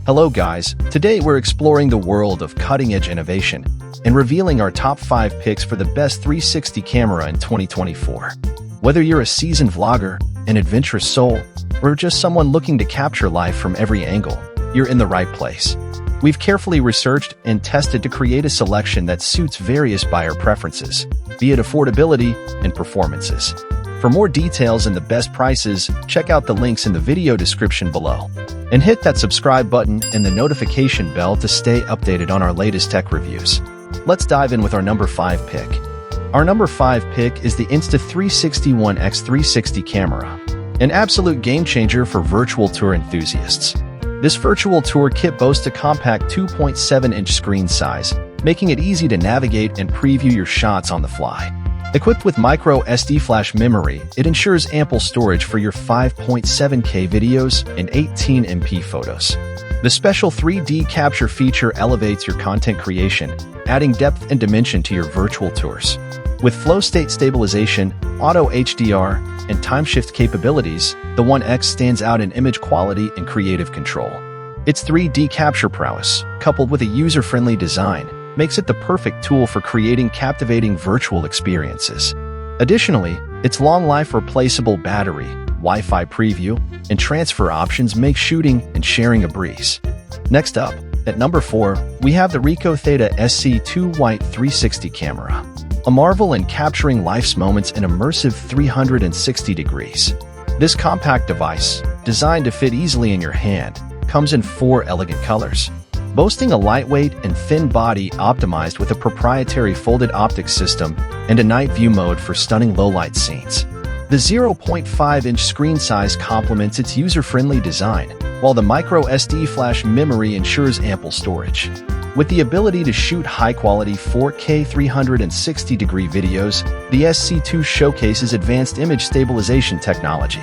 Hello guys, today we're exploring the world of cutting-edge innovation and revealing our top 5 picks for the best 360 camera in 2024. Whether you're a seasoned vlogger, an adventurous soul, or just someone looking to capture life from every angle, you're in the right place. We've carefully researched and tested to create a selection that suits various buyer preferences, be it affordability and performances. For more details and the best prices, check out the links in the video description below. And hit that subscribe button and the notification bell to stay updated on our latest tech reviews. Let's dive in with our number 5 pick. Our number 5 pick is the Insta360 ONE X 360 camera, an absolute game-changer for virtual tour enthusiasts. This virtual tour kit boasts a compact 2.7-inch screen size, making it easy to navigate and preview your shots on the fly. Equipped with micro SD flash memory, it ensures ample storage for your 5.7K videos and 18MP photos. The special 3D capture feature elevates your content creation, adding depth and dimension to your virtual tours. With flow state stabilization, auto HDR, and time shift capabilities, the ONE X stands out in image quality and creative control. Its 3D capture prowess, coupled with a user-friendly design, makes it the perfect tool for creating captivating virtual experiences. Additionally, its long-life replaceable battery, Wi-Fi preview, and transfer options make shooting and sharing a breeze. Next up, at number 4, we have the Ricoh Theta SC2 White 360 camera, a marvel in capturing life's moments in immersive 360 degrees. This compact device, designed to fit easily in your hand, comes in 4 elegant colors, boasting a lightweight and thin body optimized with a proprietary folded optics system and a night view mode for stunning low-light scenes. The 0.5-inch screen size complements its user-friendly design, while the micro SD flash memory ensures ample storage. With the ability to shoot high-quality 4K 360-degree videos, the SC2 showcases advanced image stabilization technology.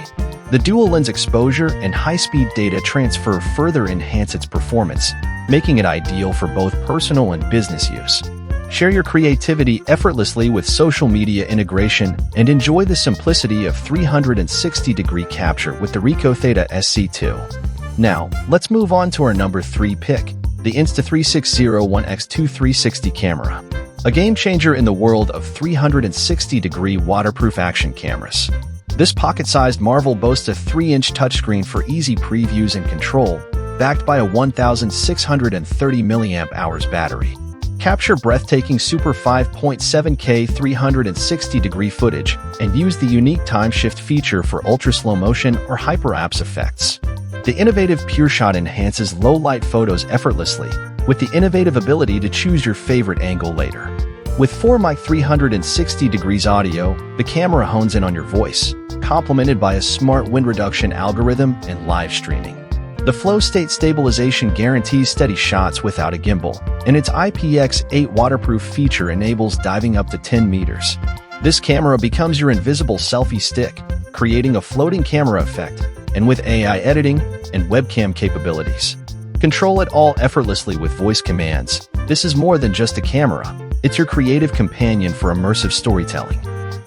The dual-lens exposure and high-speed data transfer further enhance its performance, making it ideal for both personal and business use. Share your creativity effortlessly with social media integration and enjoy the simplicity of 360-degree capture with the Ricoh Theta SC2. Now, let's move on to our number 3 pick, the Insta360 ONE X2 360 camera, a game-changer in the world of 360-degree waterproof action cameras. This pocket-sized marvel boasts a 3-inch touchscreen for easy previews and control, backed by a 1,630 mAh battery. Capture breathtaking Super 5.7K 360-degree footage and use the unique time shift feature for ultra-slow motion or hyperapse effects. The innovative PureShot enhances low-light photos effortlessly, with the innovative ability to choose your favorite angle later. With 4-mic 360 degrees audio, the camera hones in on your voice, complemented by a smart wind reduction algorithm and live streaming. The flow state stabilization guarantees steady shots without a gimbal, and its IPX8 waterproof feature enables diving up to 10 meters. This camera becomes your invisible selfie stick, creating a floating camera effect, and with AI editing and webcam capabilities. Control it all effortlessly with voice commands. This is more than just a camera. It's your creative companion for immersive storytelling.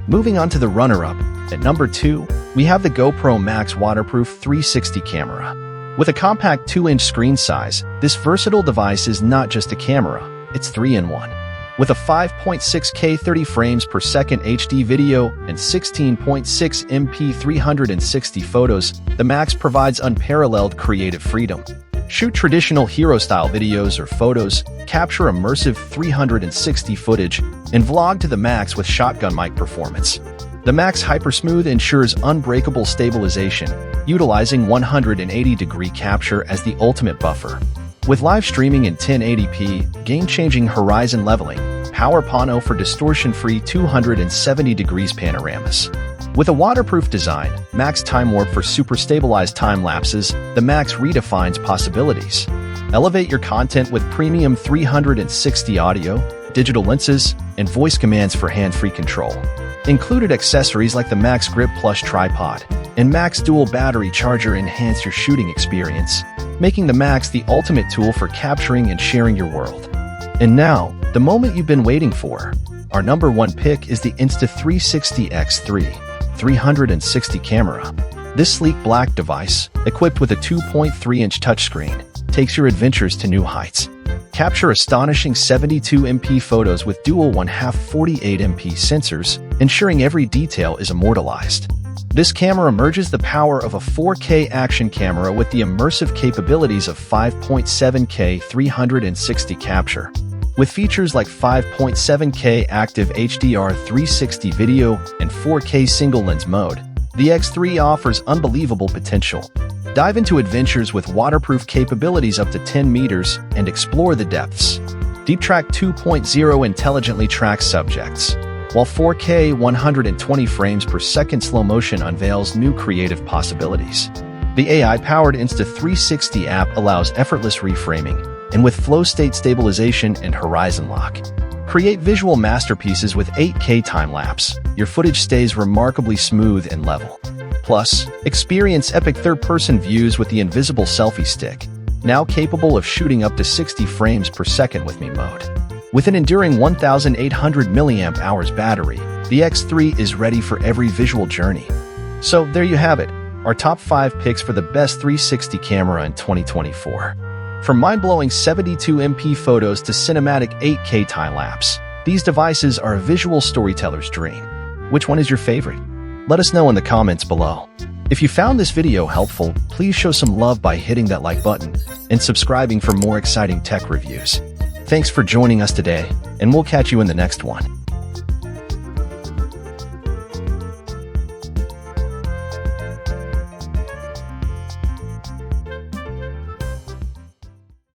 Moving on to the runner-up, at number 2, we have the GoPro Max waterproof 360 camera. With a compact 2-inch screen size, this versatile device is not just a camera, it's 3-in-1. With a 5.6K 30 frames per second HD video and 16.6MP 360 photos, the Max provides unparalleled creative freedom. Shoot traditional hero-style videos or photos, capture immersive 360 footage, and vlog to the max with shotgun mic performance. The Max Hypersmooth ensures unbreakable stabilization, utilizing 180-degree capture as the ultimate buffer. With live streaming in 1080p, game-changing horizon leveling, Power Pano for distortion-free 270 degrees panoramas. With a waterproof design, Max Time Warp for super stabilized time lapses, the Max redefines possibilities. Elevate your content with premium 360 audio, digital lenses, and voice commands for hand-free control. Included accessories like the Max Grip Plus tripod and Max Dual Battery Charger enhance your shooting experience, making the Max the ultimate tool for capturing and sharing your world. And now, the moment you've been waiting for. Our number 1 pick is the Insta360 X3 360 camera. This sleek black device, equipped with a 2.3-inch touchscreen, takes your adventures to new heights. Capture astonishing 72MP photos with dual 1/2 48MP sensors, ensuring every detail is immortalized. This camera merges the power of a 4K action camera with the immersive capabilities of 5.7K 360 capture. With features like 5.7K active HDR 360 video and 4K single-lens mode, the X3 offers unbelievable potential. Dive into adventures with waterproof capabilities up to 10 meters and explore the depths. Deep Track 2.0 intelligently tracks subjects, while 4K 120 frames per second slow motion unveils new creative possibilities. The AI-powered Insta360 app allows effortless reframing, and with flow state stabilization and horizon lock, create visual masterpieces with 8K time-lapse. Your footage stays remarkably smooth and level. Plus, experience epic third-person views with the invisible selfie stick, now capable of shooting up to 60 frames per second with Me mode. With an enduring 1,800 mAh battery, the X3 is ready for every visual journey. So there you have it, our top 5 picks for the best 360 camera in 2024. From mind-blowing 72MP photos to cinematic 8K time-lapse, these devices are a visual storyteller's dream. Which one is your favorite? Let us know in the comments below. If you found this video helpful, please show some love by hitting that like button and subscribing for more exciting tech reviews. Thanks for joining us today, and we'll catch you in the next one.